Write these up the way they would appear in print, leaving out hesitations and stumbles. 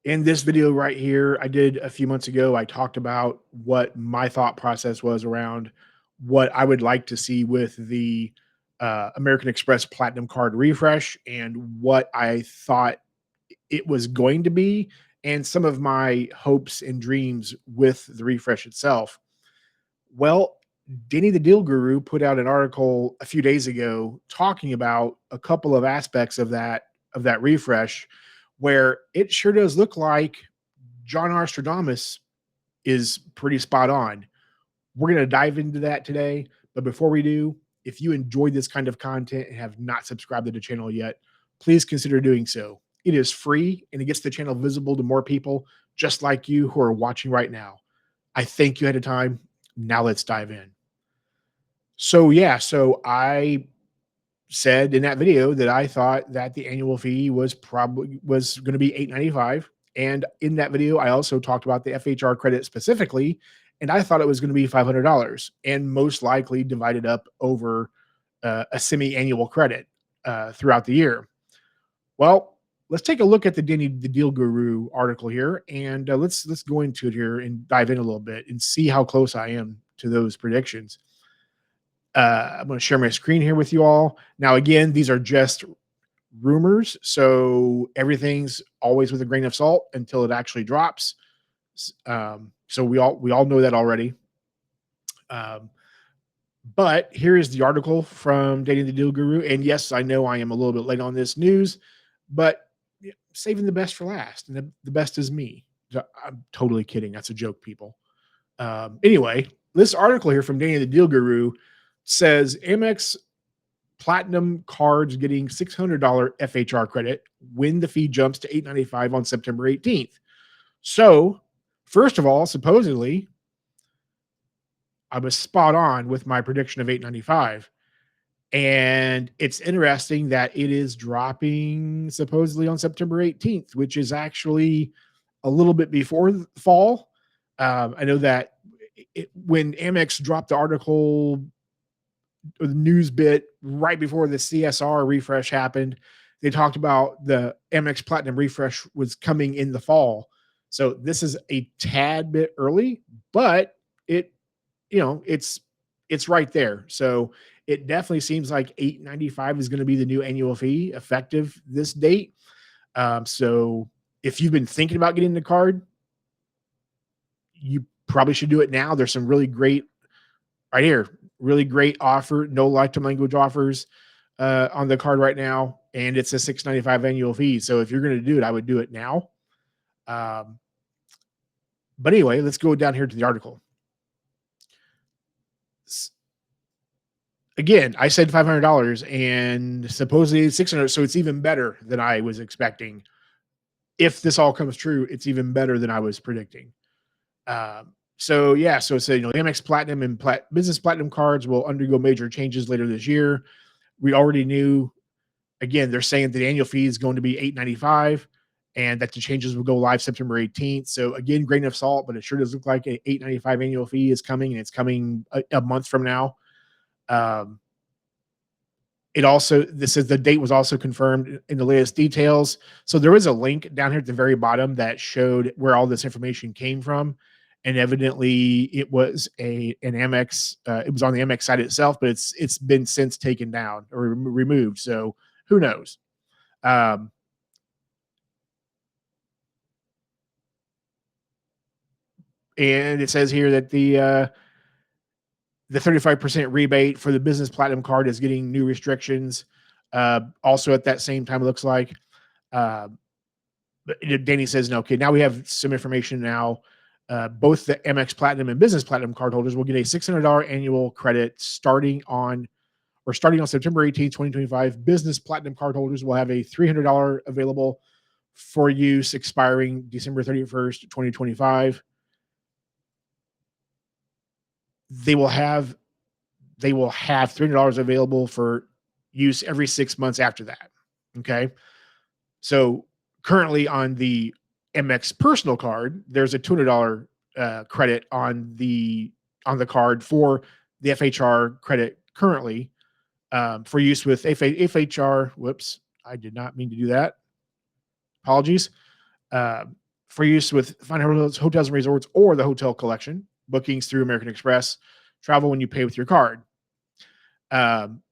In this video right here, I did a few months ago, I talked about what my thought process was around what I would like to see with the American Express Platinum Card refresh and what I thought it was going to be, and some of my hopes and dreams with the refresh itself. Well, Danny the Deal Guru put out an article a few days ago talking about a couple of aspects of that refresh where it sure does look like John Nostradamus is pretty spot on. We're going to dive into that today, but before we do, if you enjoyed this kind of content and have not subscribed to the channel yet, please consider doing so. It is free and it gets the channel visible to more people just like you who are watching right now. I thank you ahead of time. Now let's dive in. So I said in that video that I thought that the annual fee was going to be $8.95, and in that video I also talked about the FHR credit specifically, and I thought it was going to be $500 and most likely divided up over a semi-annual credit throughout the year. Well, let's take a look at the Danny the Deal Guru article here, and let's go into it here and dive in a little bit and see how close I am to those predictions. I'm going to share my screen here with you all. Now, again, these are just rumors, so everything's always with a grain of salt until it actually drops. So we all know that already. But here is the article from Dating the Deal Guru. And yes, I know I am a little bit late on this news, but saving the best for last. And the best is me. I'm totally kidding. That's a joke, people. Anyway, this article here from Danny the Deal Guru says Amex Platinum cards getting $600 FHR credit when the fee jumps to $8.95 on September 18th. So, first of all, supposedly, I was spot on with my prediction of $8.95. And it's interesting that it is dropping supposedly on September 18th, which is actually a little bit before the fall. I know that when Amex dropped the article, the news bit right before the CSR refresh happened, they talked about the Amex Platinum refresh was coming in the fall. So this is a tad bit early, but it's right there. So it definitely seems like $8.95 is going to be the new annual fee effective this date. So if you've been thinking about getting the card, you probably should do it now. There's some really great right here, really great offer, no lifetime language offers on the card right now, and it's a $6.95 annual fee. So if you're going to do it, I would do it now. But anyway, let's go down here to the article. Again, I said $500 and supposedly it's $600, so it's even better than I was expecting. If this all comes true, it's even better than I was predicting. So it said, the Amex Platinum and Business Platinum cards will undergo major changes later this year. We already knew. Again, they're saying that the annual fee is going to be $8.95 and that the changes will go live September 18th. So again, grain of salt, but it sure does look like an $8.95 annual fee is coming, and it's coming a month from now. This is the date was also confirmed in the latest details. So there was a link down here at the very bottom that showed where all this information came from. And evidently it was an Amex, it was on the Amex site itself, but it's been since taken down or removed. So who knows? And it says here that the 35% rebate for the Business Platinum card is getting new restrictions. Also at that same time, it looks like. But Danny says, no, okay, now we have some information now. Both the Amex Platinum and Business Platinum card holders will get a $600 annual credit starting on September 18th, 2025. Business Platinum card holders will have a $300 available for use expiring December 31st, 2025. They will have $300 available for use every 6 months after that. Okay. So currently on the MX personal card, there's a $200 credit on the card for the FHR credit currently for use with FHR. Whoops, I did not mean to do that. Apologies. for use with fine hotels and resorts or the hotel collection, bookings through American Express, travel when you pay with your card. Um,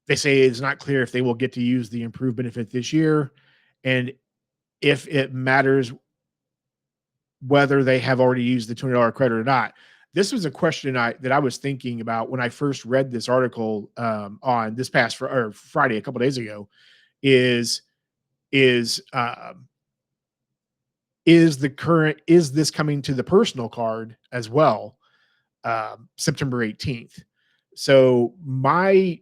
they say it's not clear if they will get to use the improved benefit this year, and if it matters whether they have already used the $200 credit or not. This was a question that I was thinking about when I first read this article on this past or Friday a couple days ago. Is is is this coming to the personal card as well, September 18th? So my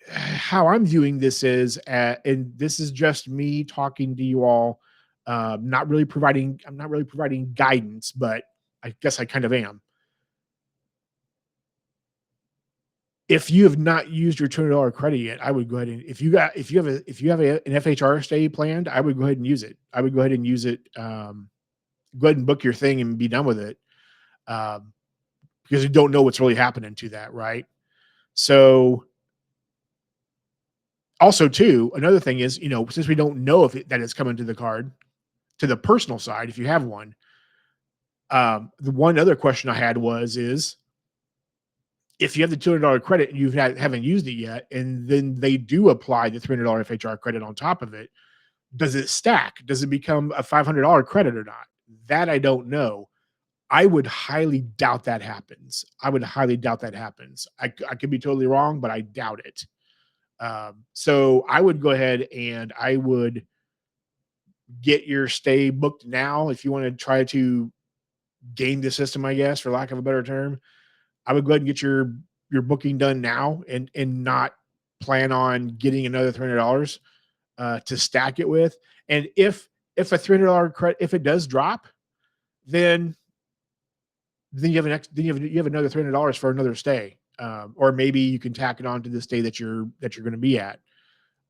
how I'm viewing this is, and this is just me talking to you all, I'm not really providing guidance, but I guess I kind of am. If you have not used your $200 credit yet, I would go ahead and if you have an FHR stay planned, I would go ahead and use it. I would go ahead and use it. Go ahead and book your thing and be done with it, um, because you don't know what's really happening to that, right? So also too, another thing is, since we don't know if that is coming to the card, to the personal side, if you have one, the one other question I had is if you have the $200 credit and haven't used it yet, and then they do apply the $300 FHR credit on top of it, does it stack? Does it become a $500 credit or not? That I don't know. I would highly doubt that happens. I would highly doubt that happens. I could be totally wrong, but I doubt it. So I would go ahead and I would get your stay booked now if you want to try to game the system, I guess, for lack of a better term. I would go ahead and get your booking done now and not plan on getting another $300 to stack it with. And if a $300 credit, if it does drop, then you have you have another $300 for another stay, or maybe you can tack it on to the stay that you're going to be at,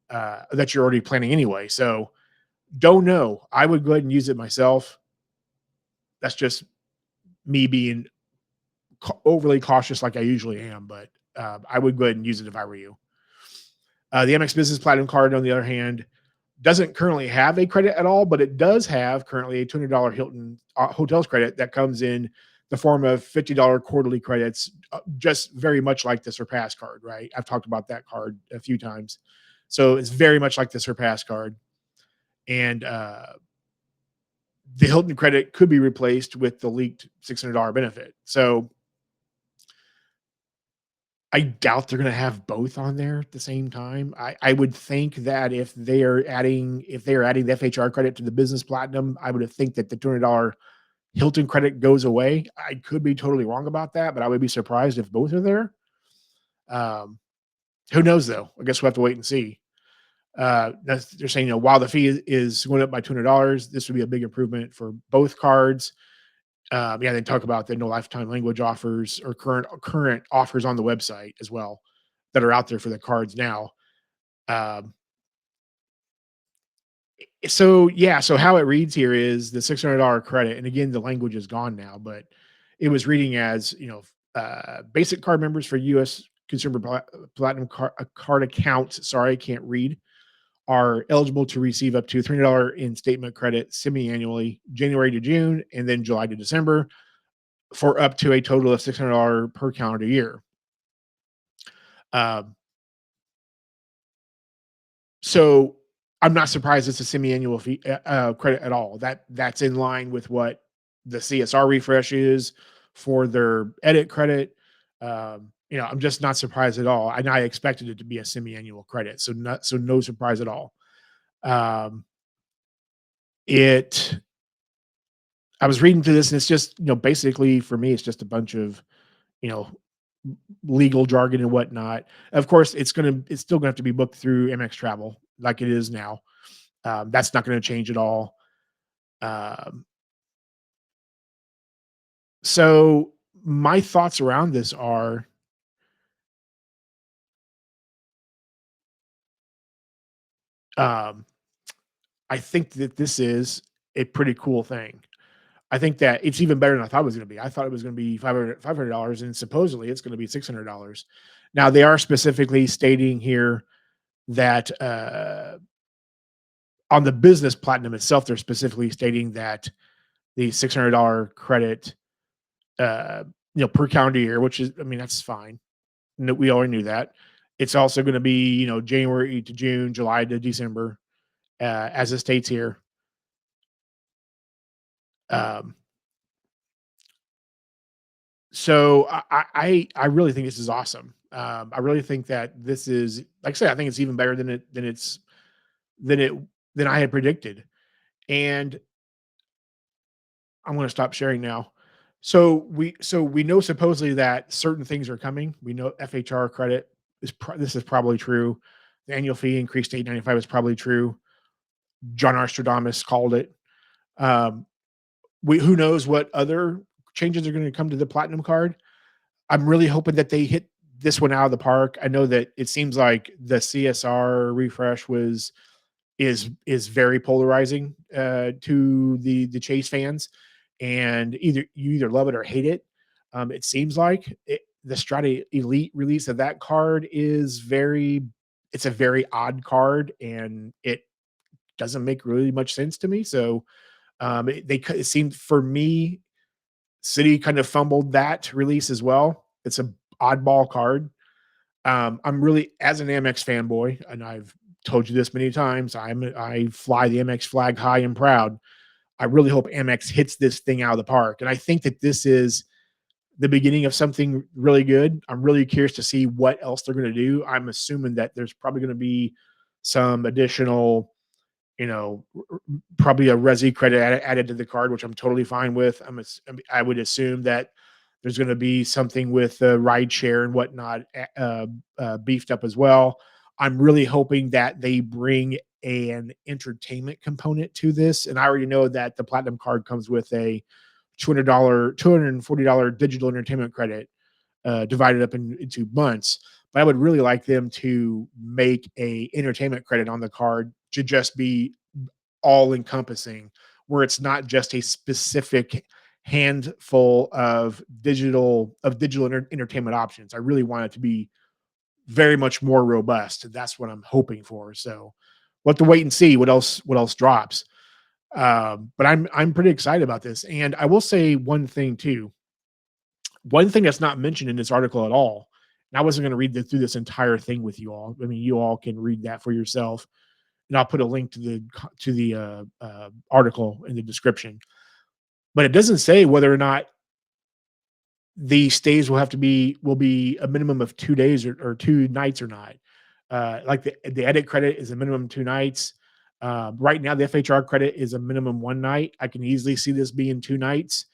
that you're already planning anyway. So don't know. I would go ahead and use it myself. That's just me being overly cautious, like I usually am, but I would go ahead and use it if I were you. The Amex Business Platinum card, on the other hand, doesn't currently have a credit at all, but it does have currently a $200 Hilton hotels credit that comes in the form of $50 quarterly credits, just very much like the Surpass card, right? I've talked about that card a few times. So it's very much like the Surpass card. And the Hilton credit could be replaced with the leaked $600 benefit. So I doubt they're gonna have both on there at the same time. I would think that if they are adding the FHR credit to the business platinum, I would think that the $200 Hilton credit goes away. I could be totally wrong about that, but I would be surprised if both are there. Um, who knows though? I guess we'll have to wait and see. They're saying, while the fee is going up by $200, this would be a big improvement for both cards. Yeah, they talk about the no lifetime language offers or current offers on the website as well that are out there for the cards now. Um, so yeah, so how it reads here is the $600 credit, and again, the language is gone now, but it was reading as basic card members for U.S. Consumer Platinum card accounts. Sorry, I can't read. Are eligible to receive up to $300 in statement credit semi-annually, January to June, and then July to December, for up to a total of $600 per calendar year. Um, so I'm not surprised it's a semi-annual fee, credit at all. That's in line with what the CSR refresh is for their edit credit. I'm just not surprised at all, and I expected it to be a semi-annual credit, so no surprise at all. Um, it I was reading through this, and it's just basically for me, it's just a bunch of you know legal jargon and whatnot. Of course, it's still gonna have to be booked through MX Travel like it is now. That's not gonna change at all. Um, so my thoughts around this are, um, I think that this is a pretty cool thing. I think that it's even better than I thought it was gonna be. I thought it was gonna be $500, and supposedly it's gonna be $600. Now they are specifically stating here that On the business platinum itself, they're specifically stating that the $600 credit, uh, per calendar year, which is, I mean, that's fine. No, we already knew that. It's also going to be, January to June, July to December, as it states here. Um, so I really think this is awesome. I really think that this is, like I said, I think it's even better than it than I had predicted. And I'm going to stop sharing now. So we know supposedly that certain things are coming. We know FHR credit this is probably true. The annual fee increase to 895 is probably true. John Arstradamus called it. Um, we who knows what other changes are going to come to the platinum card. I'm really hoping that they hit this one out of the park. I know that it seems like the CSR refresh is very polarizing to the Chase fans, and you either love it or hate it. It seems like the Strata Elite release of that card is very it's a very odd card, and it doesn't make really much sense to me. So it seemed for me, City kind of fumbled that release as well. It's a oddball card. I'm really, as an Amex fanboy, and I've told you this many times, I fly the Amex flag high and proud. I really hope Amex hits this thing out of the park, and I think that this is the beginning of something really good. I'm really curious to see what else they're going to do. I'm assuming that there's probably going to be some additional, you know, probably a resi credit added to the card, which I'm totally fine with. I would assume that there's going to be something with ride share and whatnot beefed up as well. I'm really hoping that they bring an entertainment component to this, and I already know that the platinum card comes with a $240 digital entertainment credit divided up into months. But I would really like them to make a entertainment credit on the card to just be all encompassing, where it's not just a specific handful of digital entertainment options. I really want it to be very much more robust. That's what I'm hoping for. So we'll have to wait and see what else drops. But I'm pretty excited about this. And I will say one thing too. One thing that's not mentioned in this article at all, and I wasn't going to read through this entire thing with you all. I mean, you all can read that for yourself, and I'll put a link to the article in the description. But it doesn't say whether or not the stays will be a minimum of 2 days or 2 nights or not. Like the edit credit is a minimum 2 nights. Right now, the FHR credit is a minimum 1 night. I can easily see this being 2 nights,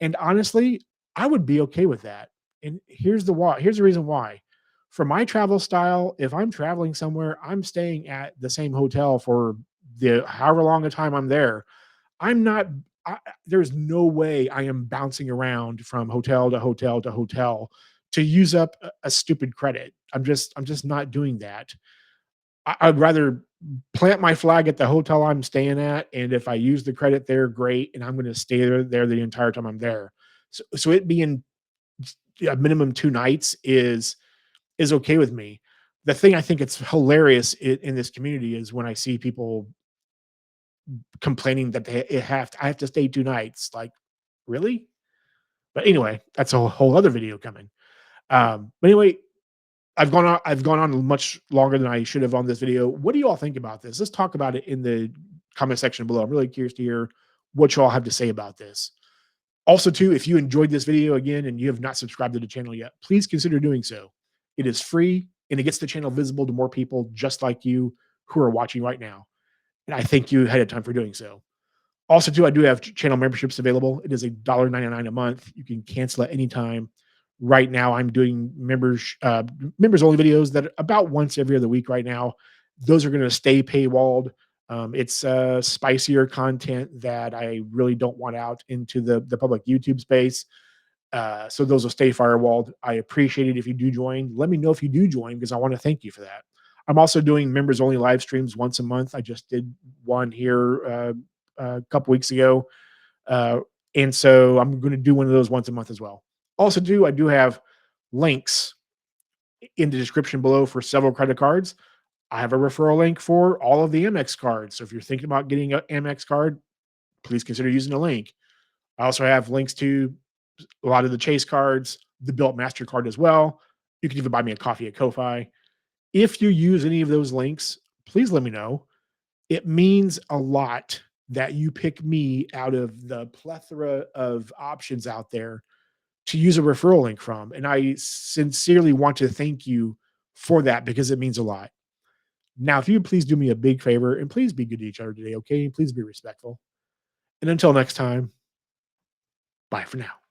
and honestly, I would be okay with that. And here's the why. Here's the reason why. For my travel style, if I'm traveling somewhere, I'm staying at the same hotel for the however long a time I'm there. I'm not there's no way I am bouncing around from hotel to hotel to hotel to use up a stupid credit. I'm just not doing that. I'd rather plant my flag at the hotel I'm staying at, and if I use the credit there, great, and I'm gonna stay there the entire time I'm there. So it being a minimum 2 nights is okay with me. The thing I think it's hilarious in this community is when I see people complaining that I have to stay 2 nights, like, really? But anyway, that's a whole other video coming. But anyway, I've gone on much longer than I should have on this video. What do you all think about this? Let's talk about it in the comment section below. I'm really curious to hear what you all have to say about this. Also, too, if you enjoyed this video again and you have not subscribed to the channel yet, please consider doing so. It is free and it gets the channel visible to more people just like you who are watching right now. And I thank you ahead of time for doing so. Also, too, I do have channel memberships available. It is $1.99 a month. You can cancel at any time. Right now, I'm doing members only videos that are about once every other week right now. Those are going to stay paywalled. It's spicier content that I really don't want out into the public YouTube space. So those will stay firewalled. I appreciate it if you do join. Let me know if you do join because I want to thank you for that. I'm also doing members only live streams once a month. I just did one here a couple weeks ago. Uh, and so I'm going to do one of those once a month as well. Also, I do have links in the description below for several credit cards. I have a referral link for all of the Amex cards. So if you're thinking about getting an Amex card, please consider using the link. I also have links to a lot of the Chase cards, the Built MasterCard as well. You can even buy me a coffee at Ko-Fi. If you use any of those links, please let me know. It means a lot that you pick me out of the plethora of options out there to use a referral link from. And I sincerely want to thank you for that because it means a lot. Now, if you would please do me a big favor and please be good to each other today, okay? Please be respectful. And until next time, bye for now.